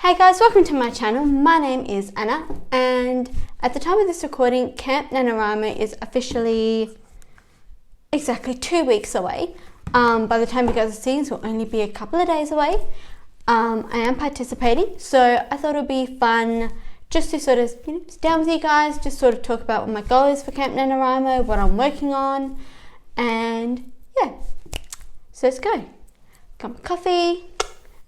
Hey guys, welcome to my channel. My name is Anna, and at the time of this recording, Camp Nanowrimo is officially exactly 2 weeks away. By the time you guys are seeing this, will only be a couple of days away. I am participating, so I thought it would be fun just to sort of sit down with you guys, just sort of talk about what my goal is for Camp Nanowrimo, what I'm working on, and yeah. So let's go. Got my coffee,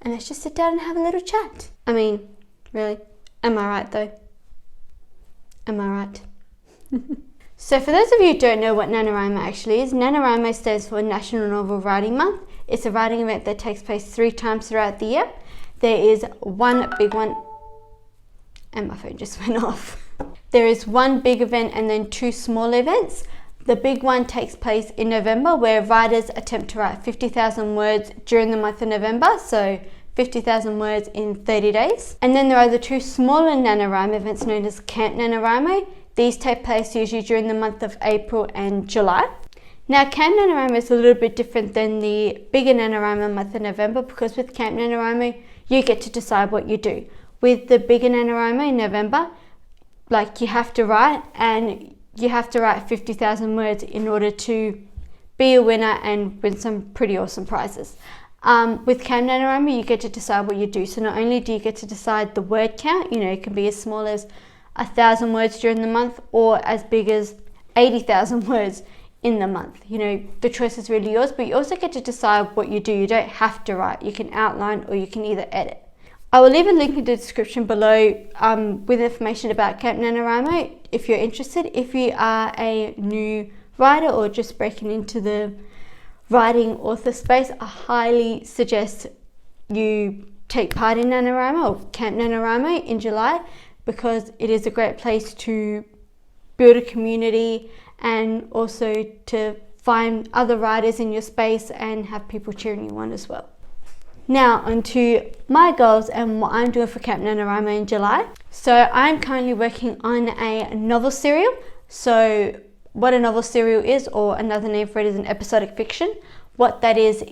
and let's just sit down and have a little chat. I mean, really, am I right though? Am I right? So for those of you who don't know what NaNoWriMo actually is, NaNoWriMo stands for National Novel Writing Month. It's a writing event that takes place 3 times throughout the year. There is one big one, and my phone just went off. There is one big event and then 2 small events. The big one takes place in November, where writers attempt to write 50,000 words during the month of November, so 50,000 words in 30 days. And then there are the 2 smaller NaNoWriMo events known as Camp Nanowrimo. These take place usually during the month of April and July. Now, Camp Nanowrimo is a little bit different than the bigger NaNoWriMo month of November, because with Camp Nanowrimo, you get to decide what you do. With the bigger NaNoWriMo in November, you have to write, and you have to write 50,000 words in order to be a winner and win some pretty awesome prizes. With Camp Nanowrimo, you get to decide what you do. So not only do you get to decide the word count, it can be as small as 1,000 words during the month or as big as 80,000 words in the month. The choice is really yours, but you also get to decide what you do. You don't have to write. You can outline or you can either edit. I will leave a link in the description below with information about Camp Nanowrimo if you're interested. If you are a new writer or just breaking into the writing author space, I highly suggest you take part in NaNoWriMo or Camp Nanowrimo in July, because it is a great place to build a community and also to find other writers in your space and have people cheering you on as well. Now onto my goals and what I'm doing for Camp Nanowrimo in July. So I'm currently working on a novel serial. So what a novel serial is, or another name for it, is an episodic fiction. What that is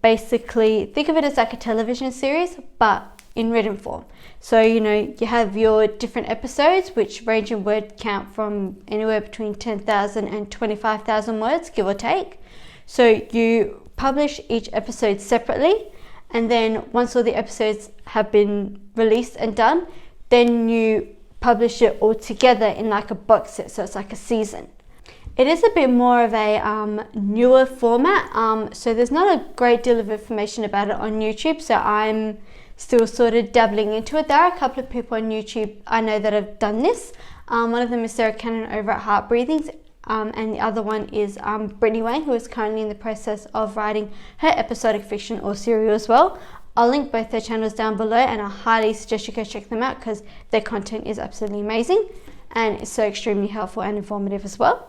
basically, think of it as like a television series, but in written form. So, you have your different episodes, which range in word count from anywhere between 10,000 and 25,000 words, give or take. So you publish each episode separately, and then once all the episodes have been released and done, then you publish it all together in like a box set, so it's like a season. It is a bit more of a newer format, so there's not a great deal of information about it on YouTube, so I'm still sort of dabbling into it. There are a couple of people on YouTube I know that have done this. One of them is Sarah Cannon over at Heart Breathings, and the other one is Brittany Wayne, who is currently in the process of writing her episodic fiction or serial as well. I'll link both their channels down below, and I highly suggest you go check them out because their content is absolutely amazing and it's so extremely helpful and informative as well.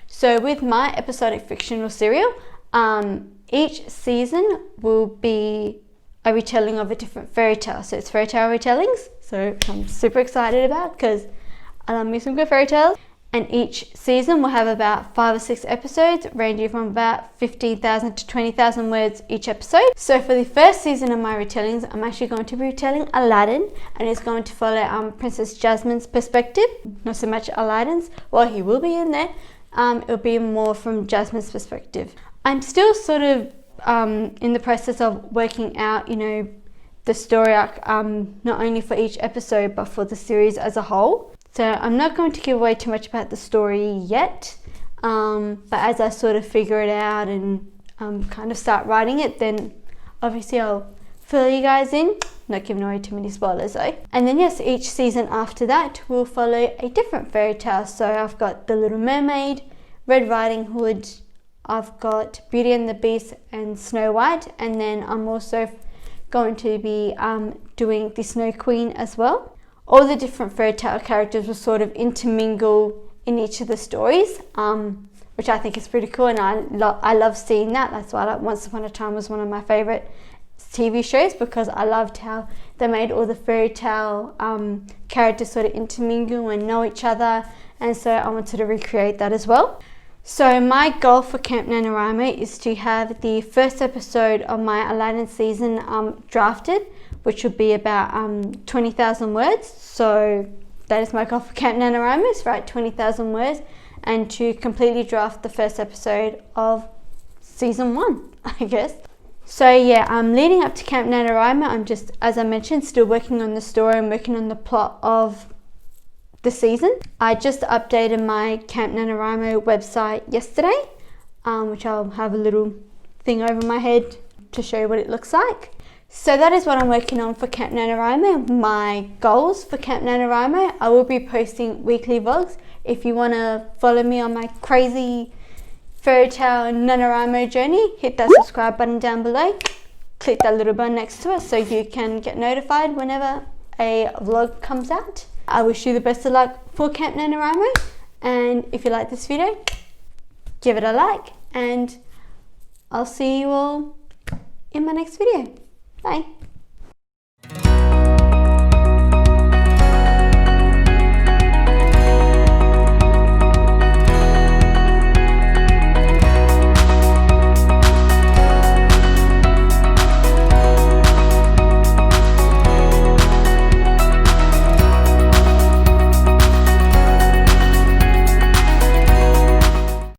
So with my episodic fiction or serial, each season will be a retelling of a different fairy tale. So it's fairy tale retellings, so I'm super excited about, because I love me some good fairy tales. And each season will have about 5 or 6 episodes, ranging from about 15,000 to 20,000 words each episode. So for the first season of my retellings, I'm actually going to be retelling Aladdin, and it's going to follow Princess Jasmine's perspective, not so much Aladdin's. Well, he will be in there. It'll be more from Jasmine's perspective. I'm still sort of in the process of working out, the story arc, not only for each episode, but for the series as a whole. So I'm not going to give away too much about the story yet, but as I sort of figure it out and kind of start writing it, then obviously I'll fill you guys in. Not giving away too many spoilers though. And then yes, each season after that will follow a different fairy tale. So I've got The Little Mermaid, Red Riding Hood, I've got Beauty and the Beast and Snow White, and then I'm also going to be doing the Snow Queen as well. All the different fairy tale characters will sort of intermingle in each of the stories, which I think is pretty cool, and I love seeing that. That's why Once Upon a Time was one of my favourite TV shows, because I loved how they made all the fairy tale characters sort of intermingle and know each other, and so I wanted to recreate that as well. So my goal for Camp Nanowrimo is to have the first episode of my Aladdin season drafted, which would be about 20,000 words. So that is my goal for Camp Nanowrimo, is write 20,000 words and to completely draft the first episode of season 1, I guess. So yeah, leading up to Camp Nanowrimo, I'm just, as I mentioned, still working on the story and working on the plot of the season. I just updated my Camp Nanowrimo website yesterday, which I'll have a little thing over my head to show you what it looks like. So that is what I'm working on for Camp Nanowrimo. My goals for Camp Nanowrimo, I will be posting weekly vlogs. If you want to follow me on my crazy fairy tale NaNoWriMo journey, hit that subscribe button down below. Click that little button next to it so you can get notified whenever a vlog comes out. I wish you the best of luck for Camp Nanowrimo, and if you like this video, give it a like, and I'll see you all in my next video. Bye.